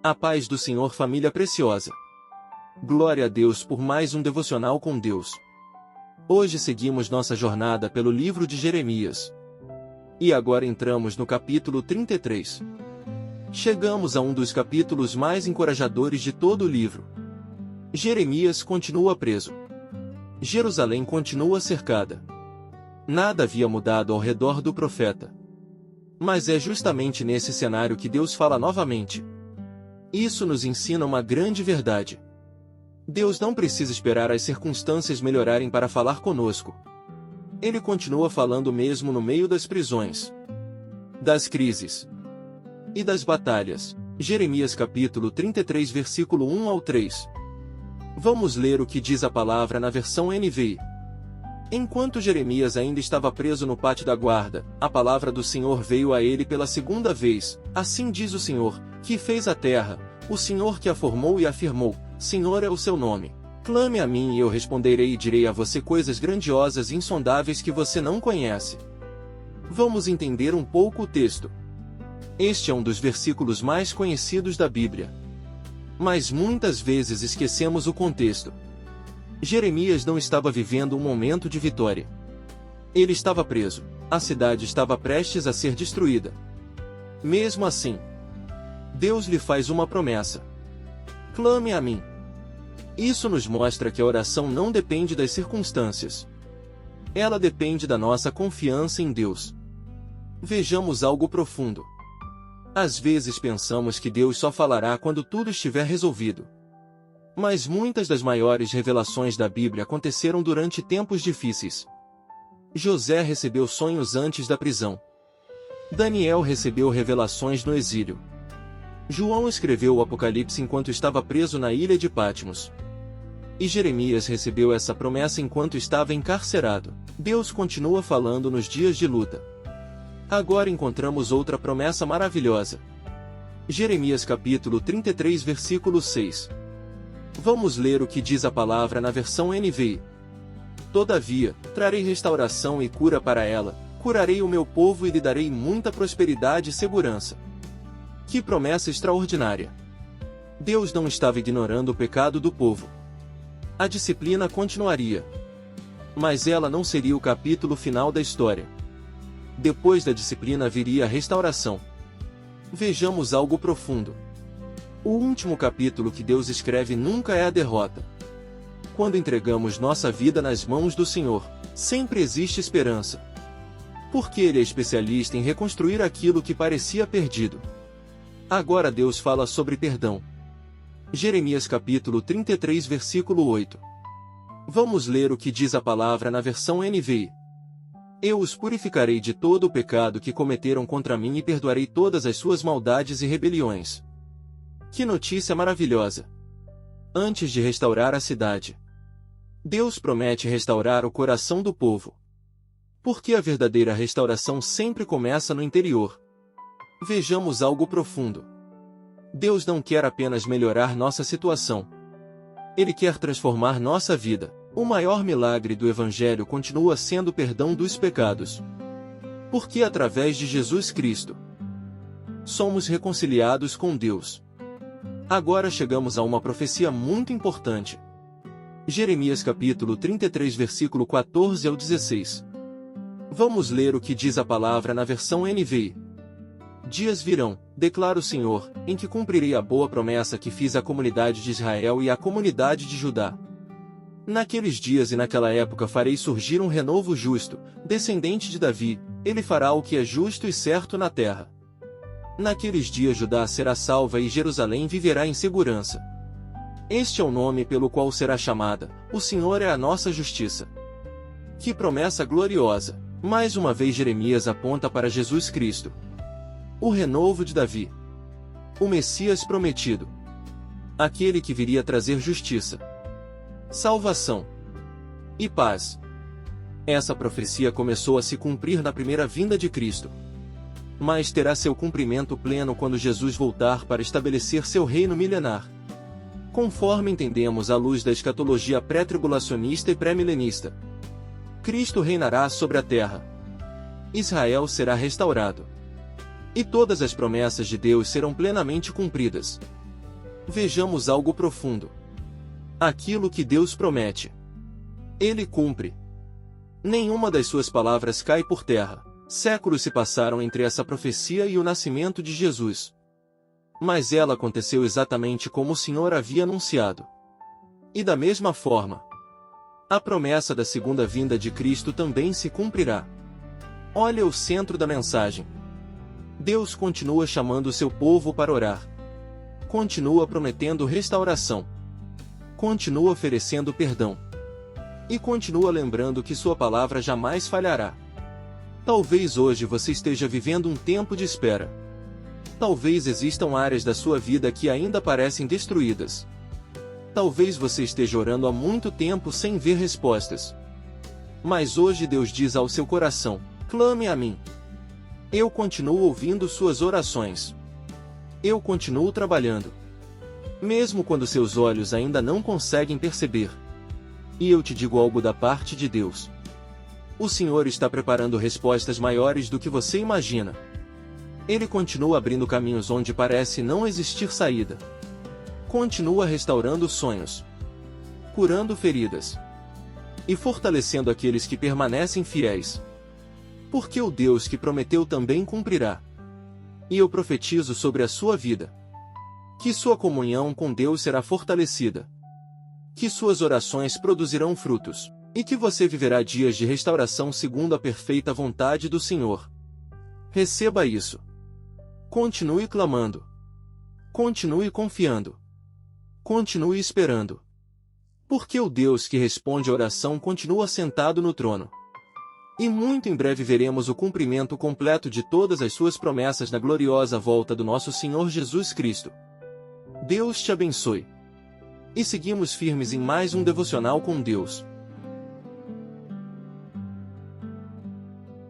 A paz do Senhor, família preciosa. Glória a Deus por mais um devocional com Deus. Hoje seguimos nossa jornada pelo livro de Jeremias. E agora entramos no capítulo 33. Chegamos a um dos capítulos mais encorajadores de todo o livro. Jeremias continua preso. Jerusalém continua cercada. Nada havia mudado ao redor do profeta. Mas é justamente nesse cenário que Deus fala novamente. Isso nos ensina uma grande verdade. Deus não precisa esperar as circunstâncias melhorarem para falar conosco. Ele continua falando mesmo no meio das prisões, das crises e das batalhas. Jeremias capítulo 33 versículo 1 ao 3. Vamos ler o que diz a palavra na versão NVI. Enquanto Jeremias ainda estava preso no pátio da guarda, a palavra do Senhor veio a ele pela segunda vez. Assim diz o Senhor, que fez a terra, o Senhor que a formou e afirmou, Senhor é o seu nome. Clame a mim e eu responderei e direi a você coisas grandiosas e insondáveis que você não conhece. Vamos entender um pouco o texto. Este é um dos versículos mais conhecidos da Bíblia. Mas muitas vezes esquecemos o contexto. Jeremias não estava vivendo um momento de vitória. Ele estava preso. A cidade estava prestes a ser destruída. Mesmo assim, Deus lhe faz uma promessa. Clame a mim. Isso nos mostra que a oração não depende das circunstâncias. Ela depende da nossa confiança em Deus. Vejamos algo profundo. Às vezes pensamos que Deus só falará quando tudo estiver resolvido. Mas muitas das maiores revelações da Bíblia aconteceram durante tempos difíceis. José recebeu sonhos antes da prisão. Daniel recebeu revelações no exílio. João escreveu o Apocalipse enquanto estava preso na ilha de Patmos. E Jeremias recebeu essa promessa enquanto estava encarcerado. Deus continua falando nos dias de luta. Agora encontramos outra promessa maravilhosa. Jeremias capítulo 33 versículo 6. Vamos ler o que diz a palavra na versão NVI. Todavia, trarei restauração e cura para ela, curarei o meu povo e lhe darei muita prosperidade e segurança. Que promessa extraordinária! Deus não estava ignorando o pecado do povo. A disciplina continuaria. Mas ela não seria o capítulo final da história. Depois da disciplina viria a restauração. Vejamos algo profundo. O último capítulo que Deus escreve nunca é a derrota. Quando entregamos nossa vida nas mãos do Senhor, sempre existe esperança. Porque Ele é especialista em reconstruir aquilo que parecia perdido. Agora Deus fala sobre perdão. Jeremias capítulo 33 versículo 8. Vamos ler o que diz a palavra na versão NVI. Eu os purificarei de todo o pecado que cometeram contra mim e perdoarei todas as suas maldades e rebeliões. Que notícia maravilhosa! Antes de restaurar a cidade, Deus promete restaurar o coração do povo. Porque a verdadeira restauração sempre começa no interior. Vejamos algo profundo. Deus não quer apenas melhorar nossa situação. Ele quer transformar nossa vida. O maior milagre do Evangelho continua sendo o perdão dos pecados. Porque através de Jesus Cristo, somos reconciliados com Deus. Agora chegamos a uma profecia muito importante. Jeremias capítulo 33 versículo 14 ao 16. Vamos ler o que diz a palavra na versão NVI. Dias virão, declara o Senhor, em que cumprirei a boa promessa que fiz à comunidade de Israel e à comunidade de Judá. Naqueles dias e naquela época farei surgir um renovo justo, descendente de Davi, ele fará o que é justo e certo na terra. Naqueles dias Judá será salva e Jerusalém viverá em segurança. Este é o nome pelo qual será chamada, o Senhor é a nossa justiça. Que promessa gloriosa! Mais uma vez Jeremias aponta para Jesus Cristo, o renovo de Davi, o Messias prometido, aquele que viria trazer justiça, salvação e paz. Essa profecia começou a se cumprir na primeira vinda de Cristo, mas terá seu cumprimento pleno quando Jesus voltar para estabelecer seu reino milenar. Conforme entendemos à luz da escatologia pré-tribulacionista e pré-milenista, Cristo reinará sobre a terra. Israel será restaurado. E todas as promessas de Deus serão plenamente cumpridas. Vejamos algo profundo. Aquilo que Deus promete, Ele cumpre. Nenhuma das suas palavras cai por terra. Séculos se passaram entre essa profecia e o nascimento de Jesus. Mas ela aconteceu exatamente como o Senhor havia anunciado. E da mesma forma, a promessa da segunda vinda de Cristo também se cumprirá. Olha o centro da mensagem. Deus continua chamando o seu povo para orar. Continua prometendo restauração. Continua oferecendo perdão. E continua lembrando que sua palavra jamais falhará. Talvez hoje você esteja vivendo um tempo de espera. Talvez existam áreas da sua vida que ainda parecem destruídas. Talvez você esteja orando há muito tempo sem ver respostas. Mas hoje Deus diz ao seu coração: clame a mim. Eu continuo ouvindo suas orações. Eu continuo trabalhando. Mesmo quando seus olhos ainda não conseguem perceber. E eu te digo algo da parte de Deus. O Senhor está preparando respostas maiores do que você imagina. Ele continua abrindo caminhos onde parece não existir saída. Continua restaurando sonhos, curando feridas e fortalecendo aqueles que permanecem fiéis. Porque o Deus que prometeu também cumprirá. E eu profetizo sobre a sua vida que sua comunhão com Deus será fortalecida, que suas orações produzirão frutos, e que você viverá dias de restauração segundo a perfeita vontade do Senhor. Receba isso. Continue clamando. Continue confiando. Continue esperando. Porque o Deus que responde a oração continua sentado no trono. E muito em breve veremos o cumprimento completo de todas as suas promessas na gloriosa volta do nosso Senhor Jesus Cristo. Deus te abençoe. E seguimos firmes em mais um devocional com Deus.